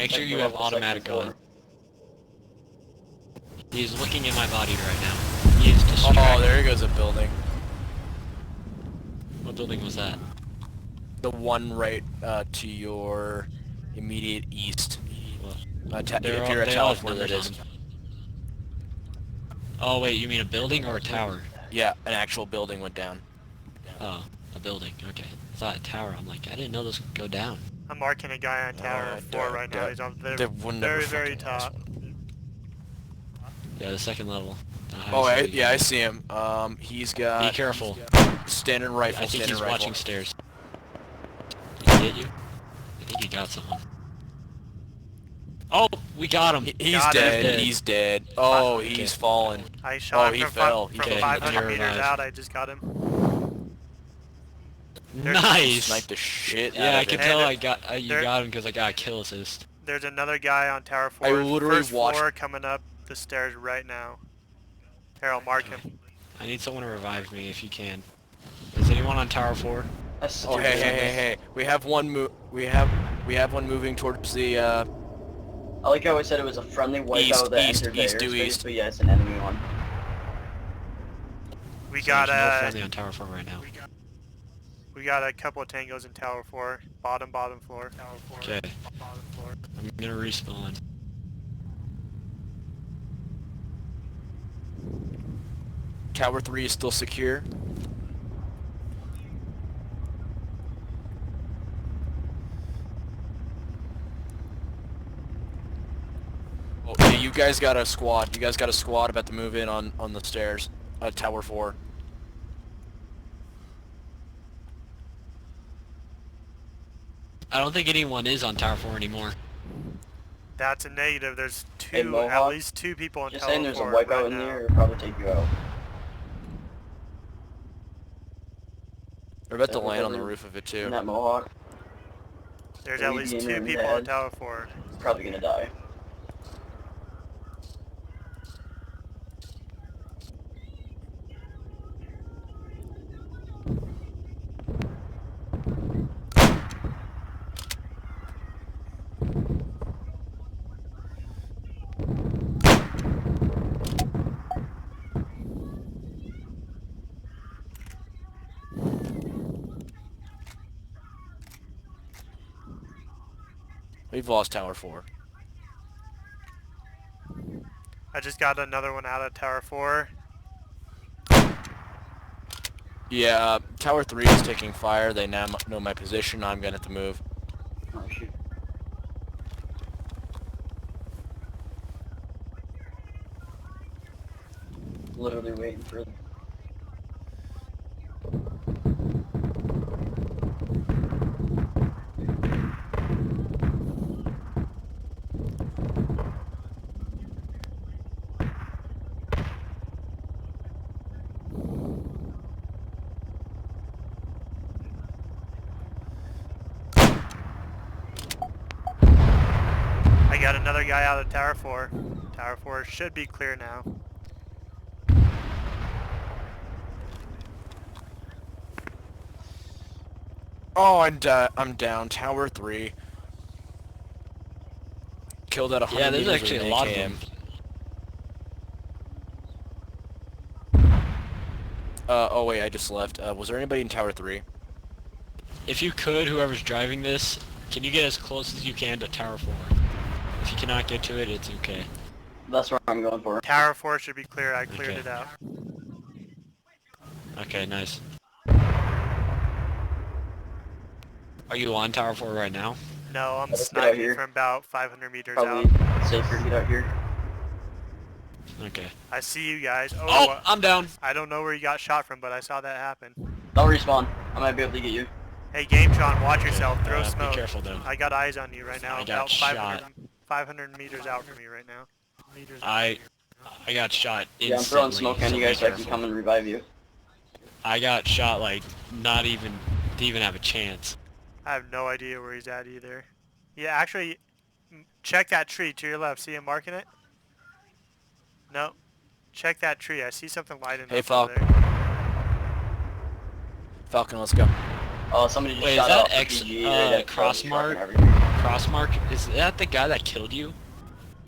Make sure you have automatic on. He's looking at my body right now. He is distracted. Oh, there goes a building. What building was that? The one right to your immediate east. If you're at Tower 4, that is. Oh wait, you mean a building or a tower? Yeah, an actual building went down. Oh, a building. Okay. I thought a tower. I'm like, I didn't know this could go down. I'm marking a guy on Tower 4 right now. He's on the very top. Yeah, the second level. Oh, yeah, I see him. He's got... Be careful. Standing rifle, I think he's rifle. watching stairs. Did he hit you? I think he got someone. Oh, we got him. He's dead. He's dead. Oh, he's fallen. I shot him fell. From 500 meters out. I just got him. Nice. Sniped the shit Yeah, out I of can him. tell you got him because I got a kill assist. There's another guy on Tower 4. I literally First floor coming up the stairs right now. Here, I'll mark him. I need someone to revive me if you can. Is anyone on Tower 4? Oh, hey. We have one we have one moving towards the I like how I said it was a friendly wipeout that entered the airspace, but yeah, it's an enemy one. We got no friendly on Tower 4 right now. We got a couple of tangos in Tower 4. Bottom floor. Tower 4. Okay. Bottom floor. I'm gonna respawn. Tower 3 is still secure. Oh, yeah, you guys got a squad. You guys got a squad about to move in on the stairs. Tower 4. I don't think anyone is on Tower 4 anymore. That's a negative. There's Mohawk, at least two people on Tower 4. Just saying there's a wipeout in there, it'll probably take you out. We're about to land on the roof of it too. In that Mohawk. There's at least two people on Tower 4. Probably gonna die. We've lost Tower 4. I just got another one out of Tower 4. Yeah, Tower 3 is taking fire. They now know my position. I'm gonna have to move. Oh shoot. Literally waiting for them. I got another guy out of Tower 4. Tower 4 should be clear now. Oh, I'm down. Tower 3. Killed at 100 Yeah, there's meters actually with a an lot of AKM. them. Oh wait, I just left. Was there anybody in Tower 3? If you could, whoever's driving this, can you get as close as you can to Tower 4? If you cannot get to it, it's okay. That's what I'm going for. Tower 4 should be clear. I cleared Okay. it out. Okay, nice. Are you on Tower 4 right now? No, I'm Let's get out sniping here. from about 500 meters Probably out. safer to get out here. Okay. I see you guys. Oh, I'm down. I don't know where you got shot from, but I saw that happen. Don't respawn. I might be able to get you. Hey, GameTron, watch yourself. Throw Be smoke. careful though. I got eyes on you right now. I got About shot. 500 meters out from you right now. I got shot instantly. Yeah, I'm throwing smoke on you guys so I can careful. come and revive you. I got shot like didn't even have a chance. I have no idea where he's at either. Yeah, actually, check that tree to your left. See him marking it? No. Check that tree. I see something lighting Hey, up over Falcon. there. Falcon, let's go. Oh, somebody just Wait, is shot that out X RPG. They got cross truck mark? and everything. cross mark, is that the guy that killed you?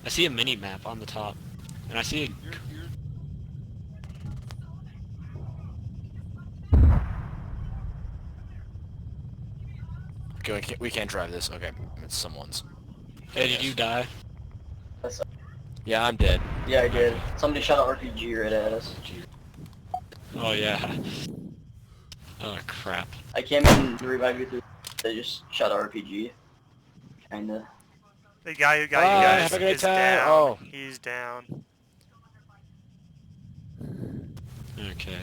I see a mini map on the top, and I see a... Okay, we can't drive this. Okay, it's someone's. Hey, did you die? Yeah, I'm dead. Yeah, I did. Somebody shot an RPG right at us. Oh yeah. Oh crap. I came in to revive you through. They just shot an RPG. Kinda. The guy who got you guys have a great is time. down. Oh. He's down. Okay.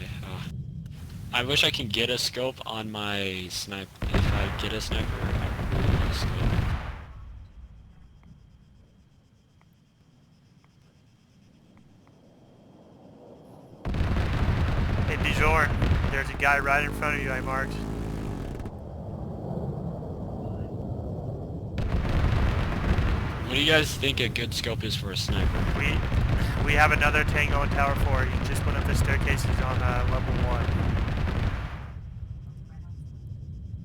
I wish I can get a scope on my sniper. If I get a sniper, I would really get a scope. Hey, Dijon, there's a guy right in front of you I marked. What do you guys think a good scope is for a sniper? We have another tango in Tower 4. He just went up the staircases on level 1.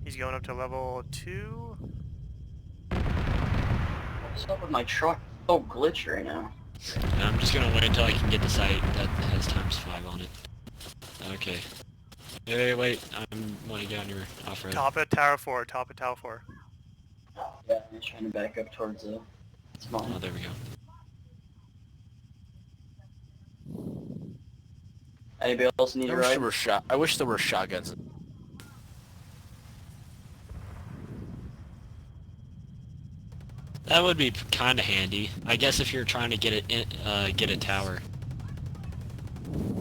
He's going up to level 2. What's up with my truck? So glitched right now. And I'm just gonna wait until I can get the site that has ×5 on it. Okay. Wait, I'm wanting to get on your off-road. Top of Tower 4, top of Tower 4. Yeah, I'm just trying to back up towards the... Oh, there we go. Anybody else need a ride? I wish there were shotguns. That would be kind of handy. I guess if you're trying to get a tower,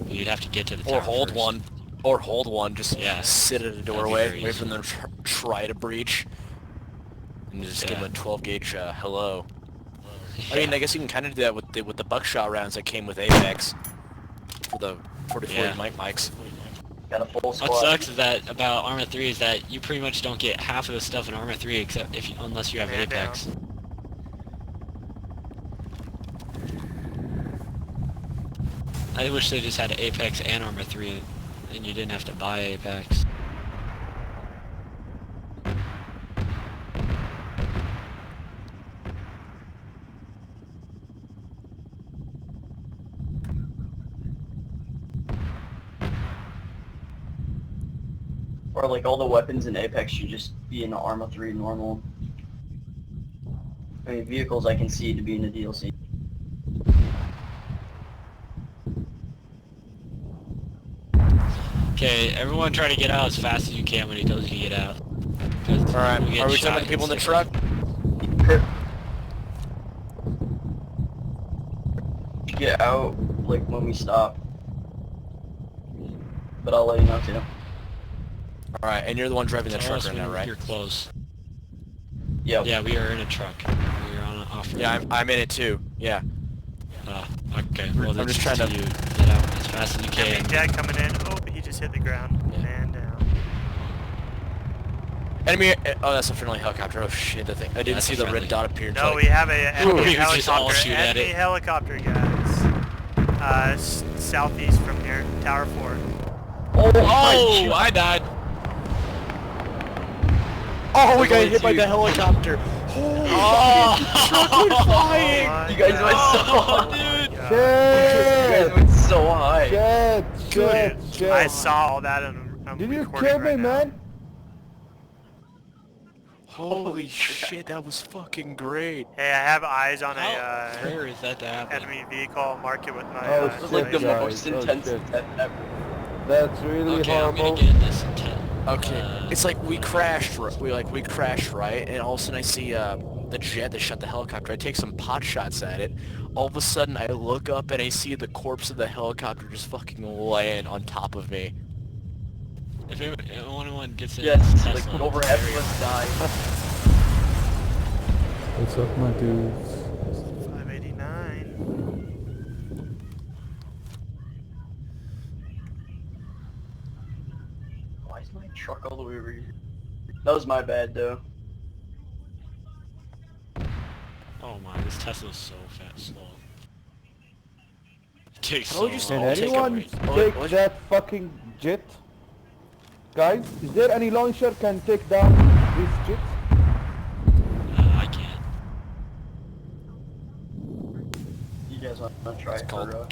you'd have to get to the tower Or hold first. one. Or hold one. Just Yeah, sit at a doorway, wait for them to try to breach, and just give them a 12 gauge hello. I mean, I guess you can kind of do that with the buckshot rounds that came with Apex for the 40-40 mics. Got a full squad. What sucks is that about Arma 3 is that you pretty much don't get half of the stuff in Arma 3 except unless you have Man Apex. down. I wish they just had Apex and Arma 3 and you didn't have to buy Apex. Or like all the weapons in Apex should just be in Arma 3 normal. I mean, vehicles I can see to be in the DLC. Okay, everyone try to get out as fast as you can when he tells you to get out. Alright, are we sending people in the truck? Get out like when we stop. But I'll let you know too. Alright, and you're the one driving the Tell truck us right when now, right? You're close. Yep. Yeah, we are in a truck. We are on an off-road. Yeah, I'm in it too. Yeah. Okay. Well, I'm just trying to get out as fast as you can. Enemy jet coming in. Oh, he just hit the ground. Man down. Enemy. Oh, that's a friendly helicopter. Oh shit, that thing. I didn't That's see a the friendly. red dot appear. No, we have a enemy we just all helicopter. shoot at Enemy it. helicopter, guys. Southeast from here, Tower 4. Oh, I died. Oh, we got hit by the helicopter. Truck went flying. You guys went so high. dude. God. You guys went so high. Dude, I saw all that and I'm Did you recording kill me, right now. man? Holy shit, that was fucking great. Hey, I have eyes on How a rare is that to happen? enemy vehicle. I'll mark it with my Oh, It was like the Guys, most intense shit. death ever. That's really Okay, I'm horrible. gonna get this intent. Okay, it's like we crashed, right? And all of a sudden I see the jet that shot the helicopter. I take some pot shots at it. All of a sudden I look up and I see the corpse of the helicopter just fucking land on top of me. If anyone gets it, Yes, it's like Tesla. over half of us died. What's up, my dudes? 589. Why is my truck all the way over here? That was my bad though. Oh my, this Tesla's so slow. It takes How so would you long. say Can I'll take a anyone break. take What? that fucking jet? Guys, is there any launcher can take down this jet? I can't. You guys want to try It's called for